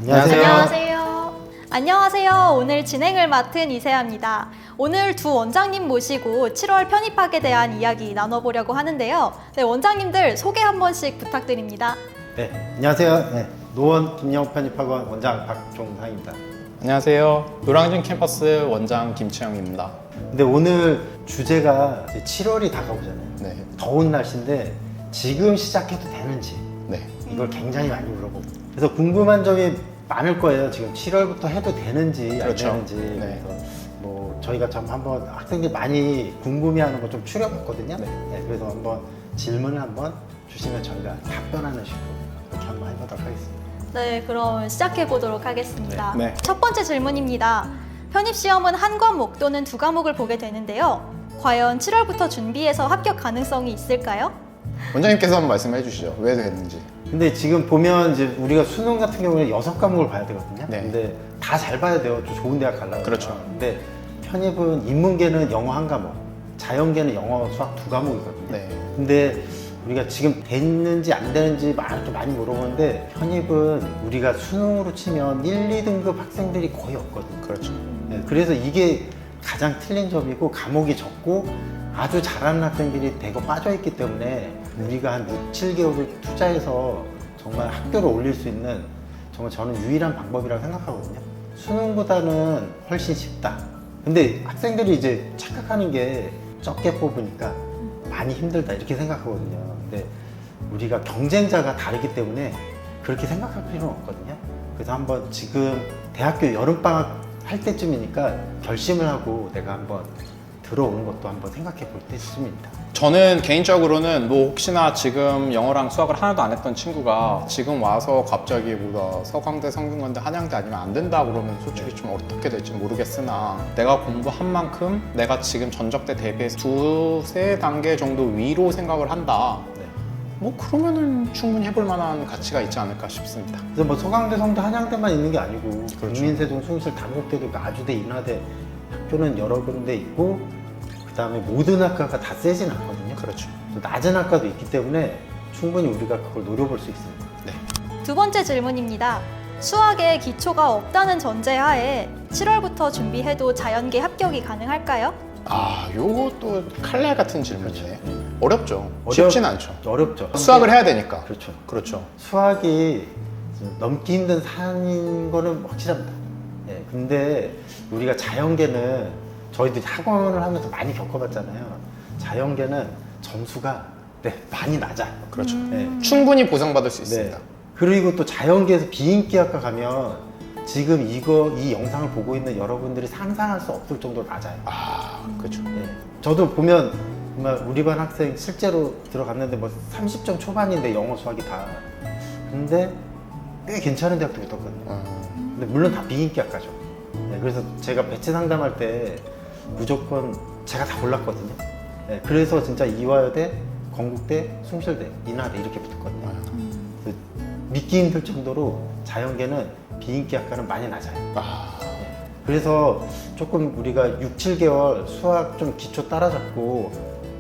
안녕하세요. 안녕하세요. 안녕하세요. 오늘 진행을 맡은 이세아입니다. 오늘 두 원장님 모시고 7월 편입학에 대한 이야기 나눠보려고 하는데요. 네, 원장님들 소개 한 번씩 부탁드립니다. 네, 안녕하세요. 네, 노원 김영호 편입학원 원장 박종상입니다. 안녕하세요. 노량진 캠퍼스 원장 김치영입니다. 근데 오늘 주제가 이제 7월이 다가오잖아요. 네. 더운 날씨인데 지금 시작해도 되는지 네. 이걸 굉장히 많이 물어보고 그래서 궁금한 점이 많을 거예요. 지금 7월부터 해도 되는지 그렇죠. 안 되는지. 네. 그래서 뭐 저희가 좀 한번 학생들이 많이 궁금해하는 거 좀 추려봤거든요. 네. 네, 그래서 한번 질문을 한번 주시면 저희가 답변하는 식으로 그렇게 한번 해보도록 하겠습니다. 네, 그럼 시작해 보도록 하겠습니다. 네. 네. 첫 번째 질문입니다. 편입 시험은 한 과목 또는 두 과목을 보게 되는데요. 과연 7월부터 준비해서 합격 가능성이 있을까요? 원장님께서 한번 말씀해 주시죠. 왜 됐는지. 근데 지금 보면 이제 우리가 수능 같은 경우는 6과목을 봐야 되거든요. 네. 근데 다 잘 봐야 돼요. 좀 좋은 대학 가려면. 그렇죠. 근데 편입은 인문계는 영어 한 과목, 자연계는 영어, 수학 두 과목이거든요. 네. 근데 우리가 지금 됐는지 안 되는지 이렇게 많이 물어보는데 편입은 우리가 수능으로 치면 1, 2등급 학생들이 거의 없거든요. 그렇죠. 네, 그래서 이게 가장 틀린 점이고 과목이 적고 아주 잘하는 학생들이 대거 빠져있기 때문에 우리가 한 6, 7개월을 투자해서 정말 학교를 올릴 수 있는 정말 저는 유일한 방법이라고 생각하거든요. 수능보다는 훨씬 쉽다. 근데 학생들이 이제 착각하는 게 적게 뽑으니까 많이 힘들다 이렇게 생각하거든요. 근데 우리가 경쟁자가 다르기 때문에 그렇게 생각할 필요는 없거든요. 그래서 한번 지금 대학교 여름방학 할 때쯤이니까 결심을 하고 내가 한번 들어오는 것도 한번 생각해 볼 때쯤입니다. 저는 개인적으로는 뭐 혹시나 지금 영어랑 수학을 하나도 안 했던 친구가 지금 와서 갑자기 뭐다 서강대, 성균관대, 한양대 아니면 안 된다 그러면 솔직히 좀 어떻게 될지 모르겠으나 내가 공부한 만큼 내가 지금 전적대 대비해서 두세 단계 정도 위로 생각을 한다. 네. 뭐 그러면은 충분히 해볼 만한 가치가 있지 않을까 싶습니다. 그래서 뭐 서강대, 성대, 한양대만 있는 게 아니고 그렇죠. 국민세종, 숭실, 단국대도 있고 아주대, 인하대 학교는 여러 군데 있고 그 다음에 모든 학과가 다 세진 않거든요. 그렇죠. 또 낮은 학과도 있기 때문에 충분히 우리가 그걸 노려볼 수 있습니다. 네. 두 번째 질문입니다. 수학에 기초가 없다는 전제하에 7월부터 준비해도 자연계 합격이 가능할까요? 아, 요것도 칼날 같은 질문이네. 그렇죠. 어렵죠. 쉽진 않죠. 어렵죠. 수학을 해야 되니까. 그렇죠. 그렇죠. 수학이 넘기 힘든 산인 거는 확실합니다. 예, 근데 우리가 자연계는 저희도 학원을 하면서 많이 겪어봤잖아요. 자연계는 점수가 많이 낮아요. 그렇죠. 네. 충분히 보상받을 수 있습니다. 그리고 또 자연계에서 비인기학과 가면 지금 이 영상을 보고 있는 여러분들이 상상할 수 없을 정도로 낮아요. 아, 그렇죠. 예. 저도 보면 정말 우리 반 학생 실제로 들어갔는데 뭐 30점 초반인데 영어 수학이 다. 근데 꽤 괜찮은 대학도 붙었거든요. 근데 물론 다 비인기 학과죠. 네, 그래서 제가 배치 상담할 때 무조건 제가 다 골랐거든요. 네, 그래서 진짜 이화여대, 건국대, 숭실대, 인하대 이렇게 붙었거든요. 그래서 믿기 힘들 정도로 자연계는 비인기 학과는 많이 낮아요. 아, 네, 그래서 조금 우리가 6, 7개월 수학 좀 기초 따라잡고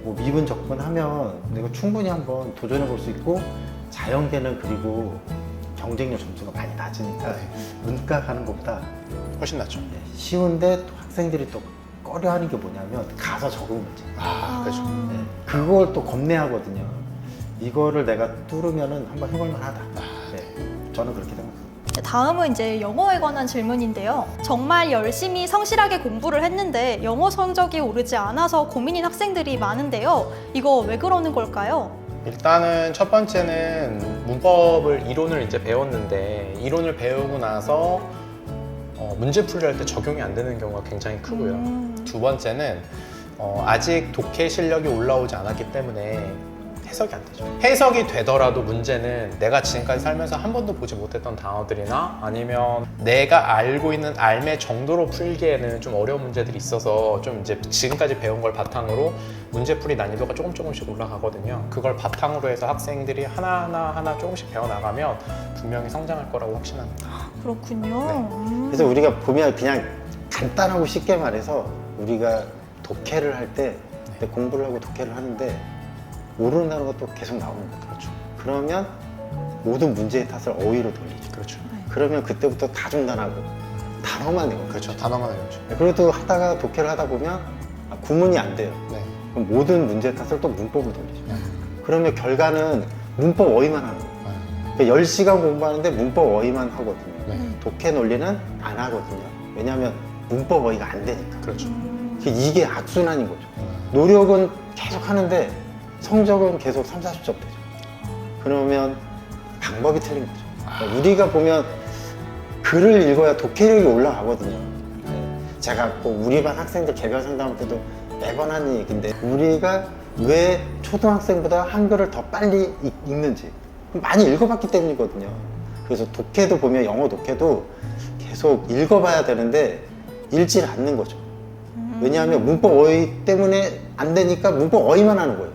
뭐 미분 적분하면 내가 충분히 한번 도전해 볼 수 있고 자연계는 그리고 경쟁력 점수가 많이 낮으니까 네. 문과 가는 것보다 훨씬 낫죠. 쉬운데 또 학생들이 또 꺼려하는 게 뭐냐면 가서 적응 문제. 아, 그렇죠. 네. 그걸 또 겁내하거든요. 이거를 내가 뚫으면은 한번 해볼 만하다. 네. 저는 그렇게 생각합니다. 다음은 이제 영어에 관한 질문인데요. 정말 열심히 성실하게 공부를 했는데 영어 성적이 오르지 않아서 고민인 학생들이 많은데요. 이거 왜 그러는 걸까요? 일단은 첫 번째는 문법을 이론을 이제 배웠는데 이론을 배우고 나서 문제 풀이를 할 때 적용이 안 되는 경우가 굉장히 크고요. 두 번째는 아직 독해 실력이 올라오지 않았기 때문에 해석이 안 되죠. 해석이 되더라도 문제는 내가 지금까지 살면서 한 번도 보지 못했던 단어들이나 아니면 내가 알고 있는 알매 정도로 풀기에는 좀 어려운 문제들이 있어서 좀 이제 지금까지 배운 걸 바탕으로 문제풀이 난이도가 조금씩 올라가거든요. 그걸 바탕으로 해서 학생들이 하나하나 조금씩 배워나가면 분명히 성장할 거라고 확신합니다. 그렇군요. 네. 그래서 우리가 보면 그냥 간단하고 쉽게 말해서 우리가 독해를 할 때 공부를 하고 독해를 하는데 모르는 단어가 또 계속 나오는 거죠. 그렇죠. 그러면 모든 문제의 탓을 어휘로 돌리죠. 그렇죠. 그러면 그때부터 다 중단하고 단어만 외워. 그렇죠. 단어만 외우죠. 그래도 하다가 독해를 하다 보면 구문이 안 돼요. 네. 그럼 모든 문제 탓을 또 문법을 돌리죠. 그러면 결과는 문법 어휘만 하는 거예요. 그러니까 10시간 공부하는데 문법 어휘만 하거든요. 네. 독해 논리는 안 하거든요. 왜냐하면 문법 어휘가 안 되니까. 그렇죠. 이게 악순환인 거죠. 노력은 계속 하는데 성적은 계속 3, 40점 되죠. 그러면 방법이 틀린 거죠. 그러니까 우리가 보면 글을 읽어야 독해력이 올라가거든요. 제가 뭐 우리 반 학생들 개별 상담할 때도 매번 하는 얘기인데 우리가 왜 초등학생보다 한글을 더 빨리 읽는지 많이 읽어봤기 때문이거든요. 그래서 독해도 보면 영어 독해도 계속 읽어봐야 되는데 읽질 않는 거죠. 왜냐하면 문법 어휘 때문에 안 되니까 문법 어휘만 하는 거예요.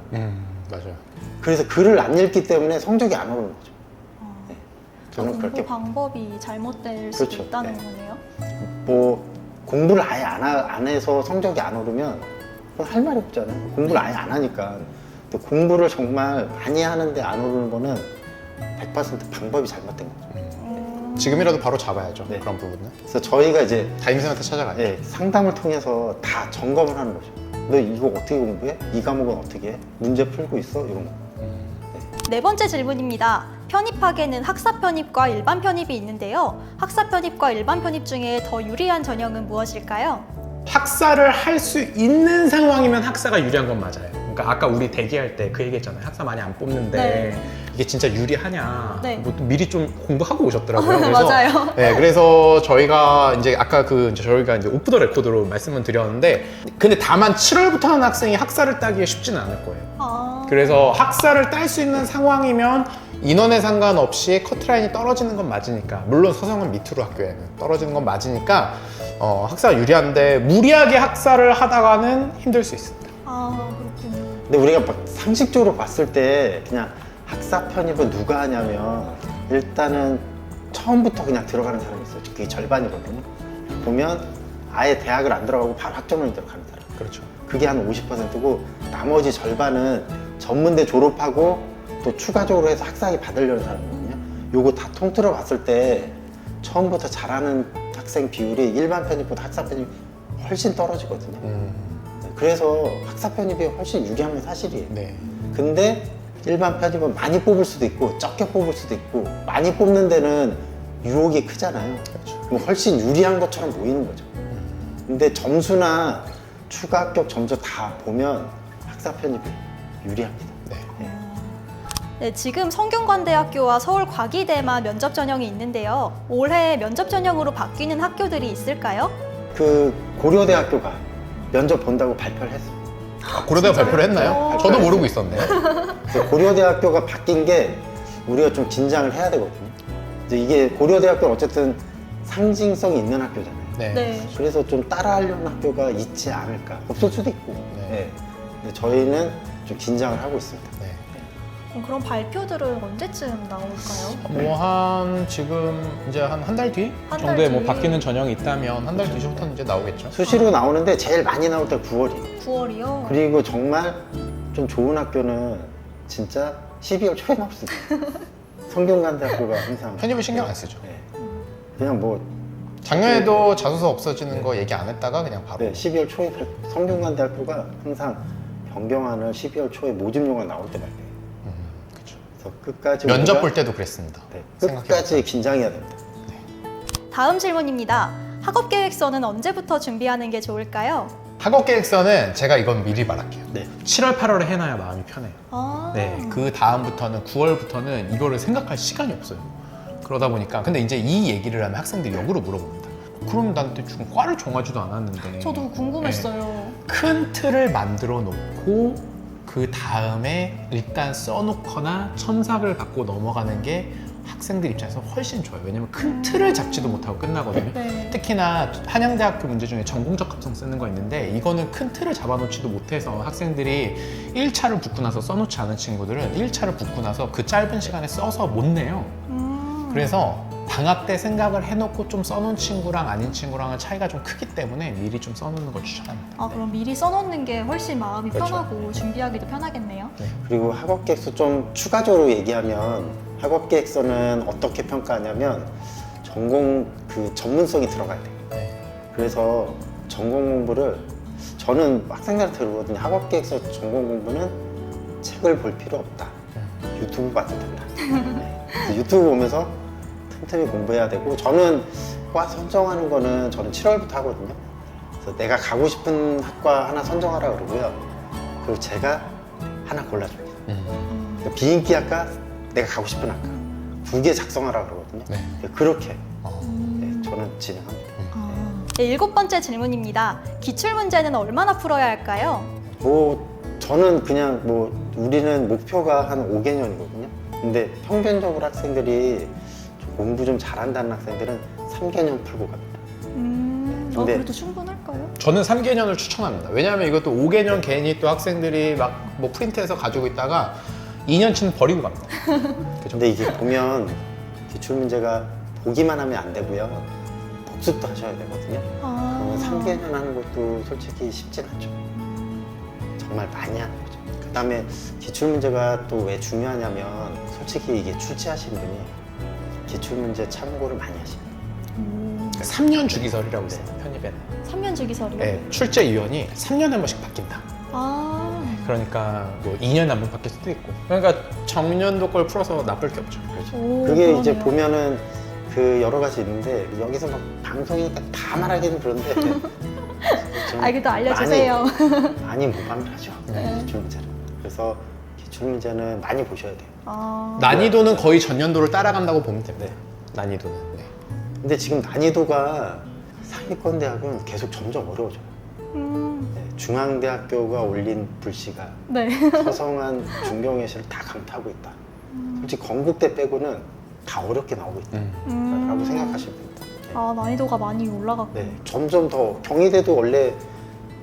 맞아요. 그래서 글을 안 읽기 때문에 성적이 안 오르는 거죠. 네. 저는 공부 그렇게 방법이 잘못될 수도 그렇죠. 있다는 네. 거네요. 뭐 공부를 아예 안 해서 성적이 안 오르면 그건 할 말이 없잖아요. 공부를 아예 안 하니까. 또 공부를 정말 많이 하는데 안 오르는 거는 100% 방법이 잘못된 거죠. 지금이라도 바로 잡아야죠. 네. 그런 부분은. 그래서 저희가 이제 담임선생님한테 찾아가요. 상담을 통해서 다 점검을 하는 거죠. 너 이거 어떻게 공부해? 이 과목은 어떻게 해? 문제 풀고 있어? 이런 거. 네 번째 질문입니다. 편입학에는 학사 편입과 일반 편입이 있는데요. 학사 편입과 일반 편입 중에 더 유리한 전형은 무엇일까요? 학사를 할 수 있는 상황이면 학사가 유리한 건 맞아요. 그러니까 아까 우리 대기할 때 그 얘기했잖아요. 학사 많이 안 뽑는데 네. 이게 진짜 유리하냐? 네. 뭐 미리 좀 공부하고 오셨더라고요. 그래서 맞아요. 네, 그래서 저희가 이제 아까 저희가 이제 오프 더 레코드로 말씀을 드렸는데, 근데 다만 7월부터 하는 학생이 학사를 따기에 쉽지는 않을 거예요. 아, 그래서 학사를 딸 수 있는 상황이면 인원에 상관없이 커트라인이 떨어지는 건 맞으니까, 물론 서성은 밑으로 학교에는 떨어지는 건 맞으니까 학사가 유리한데 무리하게 학사를 하다가는 힘들 수 있습니다. 아 그렇군요. 근데 우리가 막 상식적으로 봤을 때 그냥 학사 편입은 누가 하냐면 일단은 처음부터 그냥 들어가는 사람이 있어요. 그게 절반이거든요. 보면 아예 대학을 안 들어가고 바로 학점을 들어가는 사람. 그렇죠. 그게 한 50%고 나머지 절반은 전문대 졸업하고 또 추가적으로 해서 학사학위 받으려는 사람이거든요. 요거 다 통틀어 봤을 때 처음부터 잘하는 학생 비율이 일반 편입보다 학사 편입이 훨씬 떨어지거든요. 그래서 학사 편입이 훨씬 유리한 건 사실이에요. 네. 근데 일반 편입은 많이 뽑을 수도 있고 적게 뽑을 수도 있고 많이 뽑는 데는 유혹이 크잖아요. 그렇죠. 그럼 훨씬 유리한 것처럼 보이는 거죠. 근데 점수나 추가 합격 점수 다 보면 학사 편입이 유리합니다. 네. 네, 지금 성균관대학교와 서울과기대만 면접 전형이 있는데요. 올해 면접 전형으로 바뀌는 학교들이 있을까요? 그 고려대학교가 면접 본다고 발표를 했어요. 고려대가 발표를 했나요? 저도 모르고 있었네요. 그래서 고려대학교가 바뀐 게 우리가 좀 긴장을 해야 되거든요. 이제 이게 고려대학교는 어쨌든 상징성이 있는 학교잖아요. 네. 네. 그래서 좀 따라하려는 학교가 있지 않을까. 없을 수도 있고. 네. 네. 근데 저희는 좀 긴장을 하고 있습니다. 네. 그럼 발표들은 언제쯤 나올까요? 뭐 한 지금 이제 한 달 뒤 한달 정도에 뭐 뒤. 바뀌는 전형이 있다면 한 달 뒤부터는 이제 나오겠죠. 수시로 나오는데 제일 많이 나올 때 9월이에요. 9월이요? 그리고 정말 좀 좋은 학교는 진짜 12월 초에 나올 수 있어요. 성균관대학교가 항상 편입을 신경 안 쓰죠. 네. 그냥 뭐 작년에도 자소서 없어지는 거 얘기 안 했다가 그냥 바로. 네, 12월 초에 성균관대학교가 항상 변경안을 12월 초에 모집료가 나올 때 발표해요. 그렇죠. 그래서 끝까지 면접 우리가 볼 때도 그랬습니다. 네, 생각해보면. 끝까지 긴장해야 됩니다. 다음 질문입니다. 학업 계획서는 언제부터 준비하는 게 좋을까요? 학업 계획서는 제가 이건 미리 말할게요. 네. 7월, 8월에 해놔야 마음이 편해요. 아, 네, 그 다음부터는 9월부터는 이거를 생각할 시간이 없어요. 그러다 보니까 근데 이제 이 얘기를 하면 학생들이 역으로 물어봅니다. 그럼 나한테 지금 과를 정하지도 않았는데. 저도 궁금했어요. 큰 틀을 만들어 놓고 그 다음에 일단 써놓거나 첨삭을 갖고 넘어가는 게 학생들 입장에서 훨씬 좋아요. 왜냐면 큰 틀을 잡지도 못하고 끝나거든요. 네. 특히나 한양대학교 문제 중에 전공적 합성 쓰는 거 있는데 이거는 큰 틀을 잡아놓지도 못해서 학생들이 1차를 붙고 나서 써놓지 않은 친구들은 1차를 붙고 나서 그 짧은 시간에 써서 못 내요. 그래서 방학 때 생각을 해놓고 좀 써놓은 친구랑 아닌 친구랑은 차이가 좀 크기 때문에 미리 좀 써놓는 걸 추천합니다. 아, 그럼 미리 써놓는 게 훨씬 마음이 그렇죠. 편하고 준비하기도 편하겠네요. 그리고 학업 계획서 좀 추가적으로 얘기하면 학업 계획서는 어떻게 평가하냐면 전공 그 전문성이 들어가야 돼요. 네. 그래서 전공 공부를 저는 학생들한테 그러거든요. 학업 계획서 전공 공부는 책을 볼 필요 없다. 유튜브 봐도 된다. 네. 그래서 유튜브 보면서 틈틈이 공부해야 되고, 저는 과 선정하는 거는 저는 7월부터 하거든요. 그래서 내가 가고 싶은 학과 하나 선정하라 그러고요. 그리고 제가 하나 골라줍니다. 그러니까 비인기 학과, 내가 가고 싶은 학과 2개 작성하라 그러거든요. 네. 그렇게 어. 네, 저는 진행합니다. 네, 7번째 질문입니다. 기출 문제는 얼마나 풀어야 할까요? 뭐 저는 그냥 뭐 우리는 목표가 한 5개년이거든요. 근데 평균적으로 학생들이 좀 공부 좀 잘한다는 학생들은 3개년 풀고 갑니다. 근데- 그래도 충분할까요? 저는 3개년을 추천합니다. 왜냐하면 이것도 5개년 괜히 또 학생들이 막 뭐 프린트해서 가지고 있다가 2년치는 버리고 갑니다. 그죠? 근데 이게 보면 기출 문제가 보기만 하면 안 되고요. 복습도 하셔야 되거든요. 그러면 3개년 하는 것도 솔직히 쉽진 않죠. 정말 많이 하는 거죠. 그 다음에 기출문제가 또 왜 중요하냐면, 솔직히 이게 출제하신 분이 기출문제 참고를 많이 하십니다. 3년 주기설이라고 있어요. 편입에는. 3년 주기설이요? 네, 출제위원이 3년에 한 번씩 바뀐다. 그러니까 뭐 2년에 한 번 바뀔 수도 있고. 그러니까 정년도 걸 풀어서 나쁠 게 없죠. 그렇죠. 오, 그게 이제 그러네요. 보면은 그 여러 가지 있는데, 여기서 막 방송이니까 다 말하기는 그런데 좀 그래도 알려주세요. 많이 모방을 하죠. 네. 기출문제를. 그래서 기출문제는 많이 보셔야 돼요. 난이도는 거의 전년도를 따라간다고 보면 됩니다. 난이도는. 네. 근데 지금 난이도가 상위권 대학은 계속 점점 어려워져요. 네, 중앙대학교가 올린 불씨가 네. 서성한 중경예시를 다 강타하고 있다. 솔직히 건국대 빼고는 다 어렵게 나오고 있다라고 생각하시면 됩니다. 네. 난이도가 많이 올라갔고. 네, 점점 더. 경희대도 원래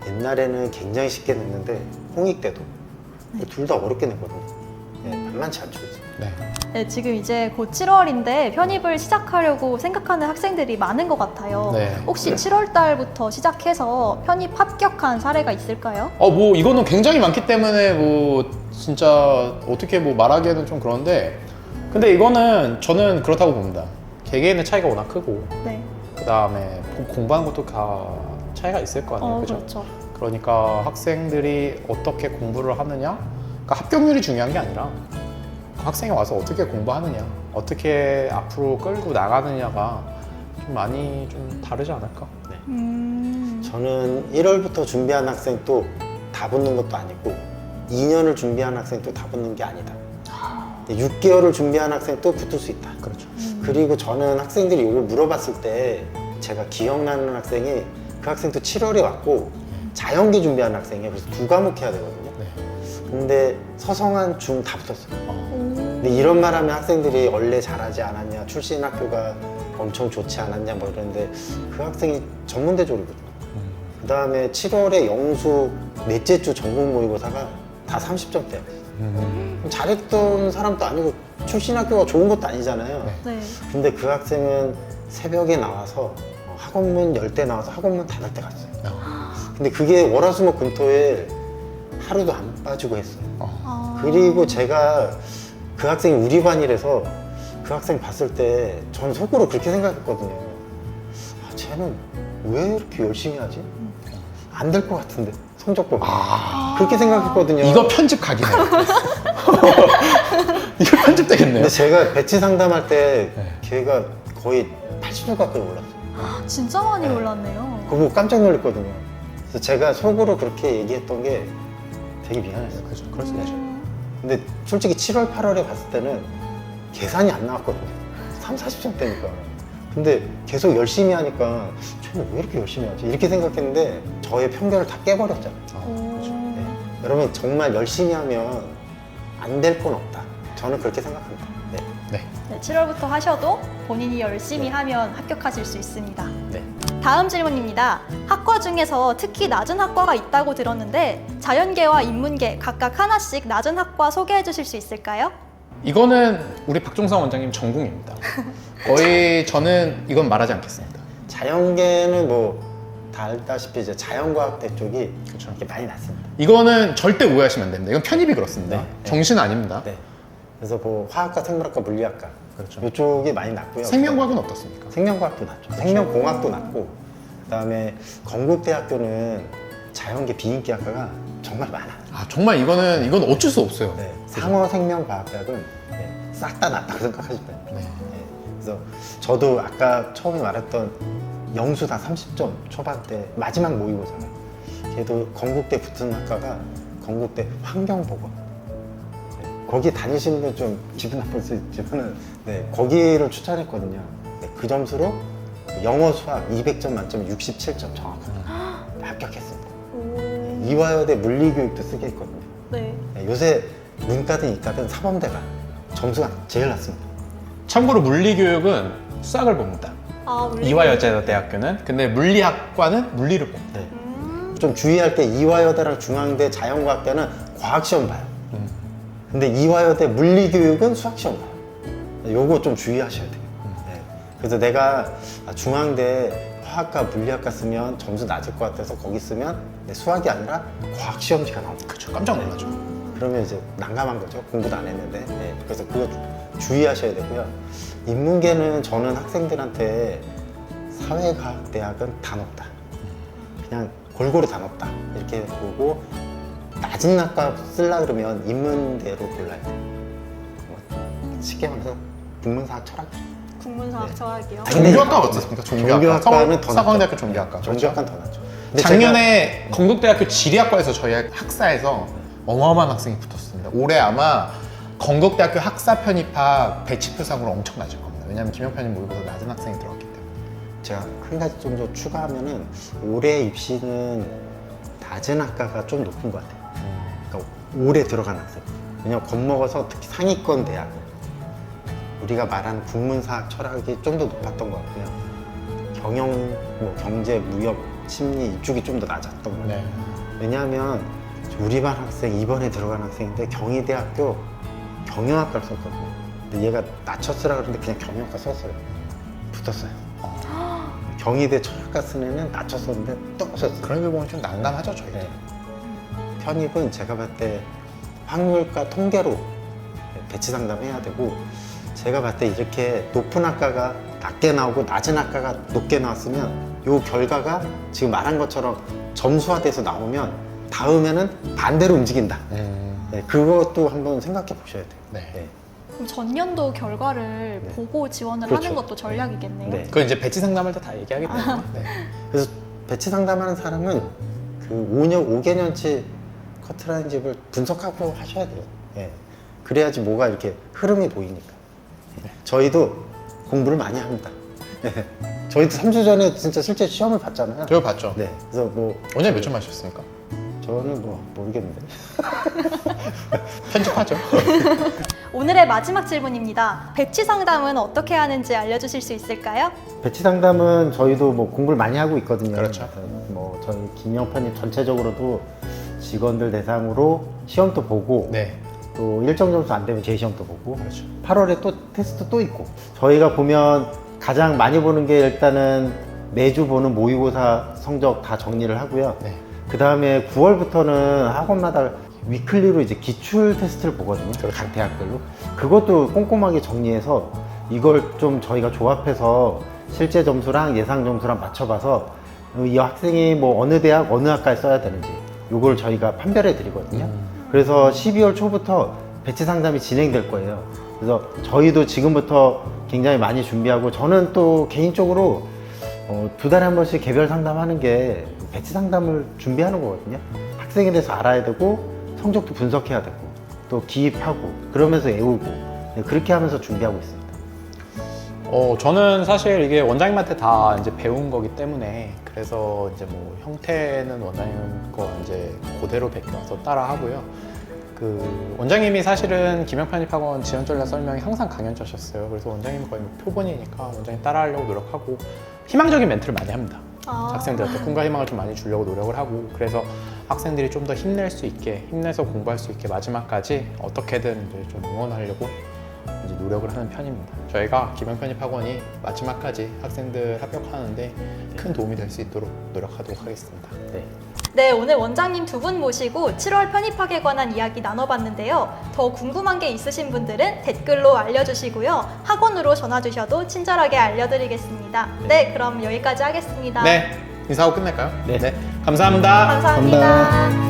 옛날에는 굉장히 쉽게 냈는데 홍익대도 둘 다 어렵게 냈거든요. 네, 만만치 않죠. 네. 네, 지금 이제 곧 7월인데 편입을 시작하려고 생각하는 학생들이 많은 것 같아요. 네. 혹시 7월 달부터 시작해서 편입 합격한 사례가 있을까요? 뭐 이거는 굉장히 많기 때문에 뭐 진짜 어떻게 뭐 말하기에는 좀 그런데, 근데 이거는 저는 그렇다고 봅니다. 개개인의 차이가 워낙 크고, 네. 그 다음에 공부하는 것도 다 차이가 있을 거 아니에요. 그죠? 그렇죠. 그러니까 학생들이 어떻게 공부를 하느냐, 그러니까 합격률이 중요한 게 아니라 학생이 와서 어떻게 공부하느냐, 어떻게 앞으로 끌고 나가느냐가 좀 많이 좀 다르지 않을까. 네. 음. 저는 1월부터 준비한 학생도 다 붙는 것도 아니고 2년을 준비한 학생도 다 붙는 게 아니다. 6개월을 준비한 학생도 붙을 수 있다. 그렇죠. 그리고 저는 학생들이 이걸 물어봤을 때 제가 기억나는 학생이, 그 학생도 7월에 왔고 자연계 준비하는 학생이에요. 그래서 2과목 해야 되거든요. 네. 근데 서성한 중 다 붙었어요. 근데 이런 말 하면 학생들이 원래 잘하지 않았냐, 출신 학교가 엄청 좋지 않았냐 뭐 이러는데, 그 학생이 전문대졸이거든요. 그 다음에 7월에 영수 넷째 주 전국 모의고사가 다 30점대예요. 잘했던 사람도 아니고 출신 학교가 좋은 것도 아니잖아요. 네. 근데 그 학생은 새벽에 나와서 학원문 10대 나와서 학원문 5대 갔어요. 근데 그게 월화수목 금토일 하루도 안 빠지고 했어요. 그리고 제가 그 학생이 우리 반이라서 그 학생 봤을 때 전 속으로 그렇게 생각했거든요. 쟤는 왜 이렇게 열심히 하지? 안 될 것 같은데, 성적 보면. 그렇게 생각했거든요. 이거 편집 각이네요. 이거 편집되겠네요. 근데 제가 배치 상담할 때 네. 걔가 거의 80점 가까이 올랐어요. 진짜 많이 올랐네요. 그거 보고 깜짝 놀랐거든요. 그래서 제가 속으로 그렇게 얘기했던 게 되게 미안했어요. 그죠. 그럴 수 있죠. 근데 솔직히 7월, 8월에 갔을 때는 계산이 안 나왔거든요. 3, 40점대니까. 근데 계속 열심히 하니까 쟤는 왜 이렇게 열심히 하지? 이렇게 생각했는데 저의 편견을 다 깨버렸잖아요. 네. 여러분, 정말 열심히 하면 안 될 건 없다. 저는 그렇게 생각합니다. 네. 네. 네, 7월부터 하셔도 본인이 열심히 하면 합격하실 수 있습니다. 네. 다음 질문입니다. 학과 중에서 특히 낮은 학과가 있다고 들었는데 자연계와 인문계 각각 하나씩 낮은 학과 소개해 주실 수 있을까요? 이거는 우리 박종성 원장님 전공입니다. 거의 저는 이건 말하지 않겠습니다. 자연계는 뭐 다 알다시피 이제 자연과학대 쪽이 그렇죠. 이렇게 많이 났습니다. 이거는 절대 오해하시면 안 됩니다. 이건 편입이 그렇습니다. 네. 정시는 아닙니다. 네. 그래서 뭐 화학과, 생물학과, 물리학과 그렇죠. 이쪽이 많이 낮고요. 생명과학은 어떻습니까? 생명과학도 낮죠. 생명공학도 낮고, 그다음에 건국대학교는 자연계 비인기학과가 정말 많아. 아 정말 이건 어쩔 수 없어요. 네. 상어생명과학학은 싹 다 낮다고 생각하시면 돼요. 네. 그래서 저도 아까 처음에 말했던 영수 다 30점 초반대 마지막 모의고사, 걔도 건국대 붙은 학과가 건국대 환경보건. 네, 거기 다니시는 분 좀 기분 나쁠 수 있지만 거기를 추천했거든요. 네, 그 점수로 영어 수학 200점 만점에 67점 정확하게 합격했습니다. 이화여대 물리교육도 쓰게 했거든요. 네. 네, 요새 문과든 이과든 사범대가 점수가 제일 낮습니다. 참고로 물리교육은 수학을 봅니다. 아, 물리. 이화여자대학교는. 근데 물리학과는 물리를 봅니다. 네. 좀 주의할 게 이화여대랑 중앙대 자연과학대는 과학시험 봐요. 근데 이화여대 물리교육은 수학시험 봐요. 요거 좀 주의하셔야 돼요. 네. 그래서 내가 중앙대 화학과 물리학과 쓰면 점수 낮을 것 같아서 거기 쓰면 수학이 아니라 과학시험지가 나옵니다. 그렇죠. 깜짝 놀라죠. 그러면 이제 난감한 거죠. 공부도 안 했는데. 네. 그래서 그거 주의하셔야 되고요. 인문계는 저는 학생들한테 사회과학대학은 다 높다. 그냥 골고루 다 높다. 이렇게 보고 낮은 학과 쓰려 그러면 인문대로 골라야 돼요. 쉽게 말해서 국문사학 철학. 국문사학 네. 철학이요. 종교학과 어떻습니까? 종교학과는 더 사관대학교 낮죠. 종교학과. 종교학과는 더 낮죠. 근데 작년에 건국대학교 지리학과에서 저희 학사에서 어마어마한 학생이 붙었습니다. 올해 아마 건국대학교 학사 편입학 배치표상으로 엄청 낮을 겁니다. 왜냐하면 김영편님 모의고사 낮은 학생이 들어갔기 때문에. 제가 한 가지 좀 더 추가하면은 올해 입시는 낮은 학과가 좀 높은 것 같아요. 그러니까 올해 들어간 학생. 왜냐면 겁먹어서 특히 상위권 대학, 우리가 말하는 국문사학 철학이 좀 더 높았던 것 같고요. 경영, 뭐 경제, 무역, 심리 이쪽이 좀 더 낮았던 것 같아요. 네. 왜냐하면 우리 반 학생 이번에 들어간 학생인데 경희대학교 경영학과를 썼거든요. 근데 얘가 낮췄으라 그러는데 그냥 경영학과 썼어요. 붙었어요. 경희대 철학과 쓴 애는 낮췄었는데 또 썼어요. 그런 걸 보면 좀 난감하죠, 저희도. 네. 편입은 제가 봤을 때 확률과 통계로 배치 상담해야 되고, 제가 봤을 때 이렇게 높은 학과가 낮게 나오고 낮은 학과가 높게 나왔으면 이 결과가 지금 말한 것처럼 점수화돼서 나오면 다음에는 반대로 움직인다. 네, 그것도 한번 생각해 보셔야 돼요. 네. 네. 그럼 전년도 결과를 네. 보고 지원을 그렇죠. 하는 것도 전략이겠네요. 네. 그건 이제 배치 상담할 때 다 얘기하기 때문에. 네. 그래서 배치 상담하는 사람은 그 5개년치 커트라인 집을 분석하고 하셔야 돼요. 예. 그래야지 뭐가 이렇게 흐름이 보이니까. 예. 저희도 공부를 많이 합니다. 예. 저희도 3주 전에 진짜 실제 시험을 봤잖아요. 저거 봤죠? 네. 그래서 뭐 원장님 몇 점 맞으셨습니까? 저는 뭐 모르겠는데. 편집하죠. 오늘의 마지막 질문입니다. 배치 상담은 어떻게 하는지 알려주실 수 있을까요? 배치 상담은 저희도 뭐 공부를 많이 하고 있거든요. 그렇죠. 그래서 뭐 저희 김영편님 전체적으로도 직원들 대상으로 시험도 보고 네. 또 일정 점수 안 되면 재시험도 보고 그렇죠. 8월에 또 테스트 또 있고, 저희가 보면 가장 많이 보는 게 일단은 매주 보는 모의고사 성적 다 정리를 하고요. 네. 그 다음에 9월부터는 학원마다 위클리로 이제 기출 테스트를 보거든요. 각 대학별로. 그것도 꼼꼼하게 정리해서 이걸 좀 저희가 조합해서 실제 점수랑 예상 점수랑 맞춰봐서 이 학생이 뭐 어느 대학 어느 학과에 써야 되는지 이걸 저희가 판별해 드리거든요. 그래서 12월 초부터 배치 상담이 진행될 거예요. 그래서 저희도 지금부터 굉장히 많이 준비하고, 저는 또 개인적으로 2달에 한 번씩 개별 상담하는 게 배치 상담을 준비하는 거거든요. 학생에 대해서 알아야 되고 성적도 분석해야 되고 또 기입하고 그러면서 외우고, 네, 그렇게 하면서 준비하고 있습니다. 저는 사실 이게 원장님한테 다 이제 배운 거기 때문에, 그래서 이제 뭐 형태는 원장님 거 이제 그대로 베껴서 따라 하고요. 그 원장님이 사실은 김영편입학원 지원 전략 설명이 항상 강연자셨어요. 그래서 원장님 거의 표본이니까 원장님 따라하려고 노력하고 희망적인 멘트를 많이 합니다. 학생들한테 꿈과 희망을 좀 많이 주려고 노력을 하고, 그래서 학생들이 좀 더 힘낼 수 있게, 힘내서 공부할 수 있게 마지막까지 어떻게든 이제 좀 응원하려고 이제 노력을 하는 편입니다. 저희가 김영편입학원이 마지막까지 학생들 합격하는데 큰 도움이 될 수 있도록 노력하도록 하겠습니다. 네. 네, 오늘 원장님 두 분 모시고 7월 편입학에 관한 이야기 나눠봤는데요. 더 궁금한 게 있으신 분들은 댓글로 알려주시고요. 학원으로 전화 주셔도 친절하게 알려드리겠습니다. 네, 그럼 여기까지 하겠습니다. 네, 인사하고 끝낼까요? 네. 감사합니다. 감사합니다.